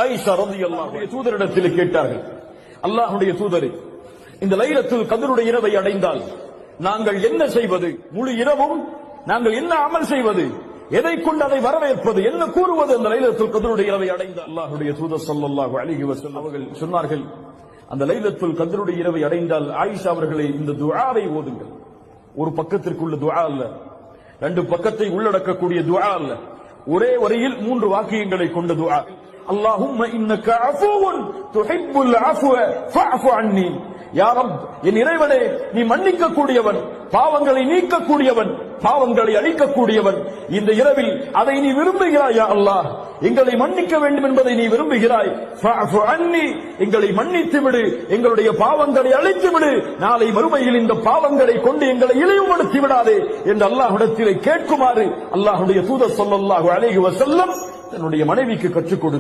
ஆயிஷா ரலியல்லாஹு அன்ஹா தூதரிடத்தில் கேட்டார்கள், அல்லாஹ்வுடைய தூதரே, இந்த லைலத்துல் கத்ருடைய இரவை அடைந்தால் நாங்கள் என்ன செய்வது? முழு இரவும் நாங்கள் என்ன அமல் செய்வது? எதை கொண்டு அதை வரவேற்பது? என்ன கூறுவது? அந்த லைலத்துல் கத்ருடைய இரவை அடைந்தால் அல்லாஹ்வுடைய தூதர் ஸல்லல்லாஹு அலைஹி வஸல்லம் அவர்கள் சொன்னார்கள், அந்த லைலத்துல் கத்ருடைய இரவை அடைந்தால் ஆயிஷா அவர்களே, இந்த துஆவை ஓதுங்கள். ஒரு பக்கத்திற்குள்ள துஆ அல்ல, ரெண்டு பக்கத்தை உள்ளடக்கக்கூடிய துஆ அல்ல, ஒரே வரியில் 3 வாக்கியங்களை கொண்ட துஆ. அல்லாஹும்ம இன்னக அஃபூவுன் துஹிப்புல் அஃவ ஃபஅஃபு அன்னி. யா ரப், என் இறைவனே, நீ மன்னிக்க கூடியவன், பாவங்களை நீக்க கூடியவன், பாவங்களை அழிக்க கூடியவன். இந்த இரவில் அதை நீ விரும்புகிறாய். யா அல்லாஹ், எங்களை மன்னிக்க வேண்டும் என்பதை நீ விரும்புகிறாய். ஃபஅஃபு அன்னி, எங்களை மன்னித்து விடு, எங்களுடைய பாவங்களை அழித்து விடு. நாளை மறுமையில் இந்த பாவங்களை கொண்டு எங்களை இழிவுபடுத்தி விடாதே என்று அல்லாஹ்விடத்திலே கேட்குமாறு அல்லாஹ்வுடைய தூதர் ஸல்லல்லாஹு அலைஹி வஸல்லம் தன்னுடைய மனைவிக்கு கற்றுக் கொடுத்தார்.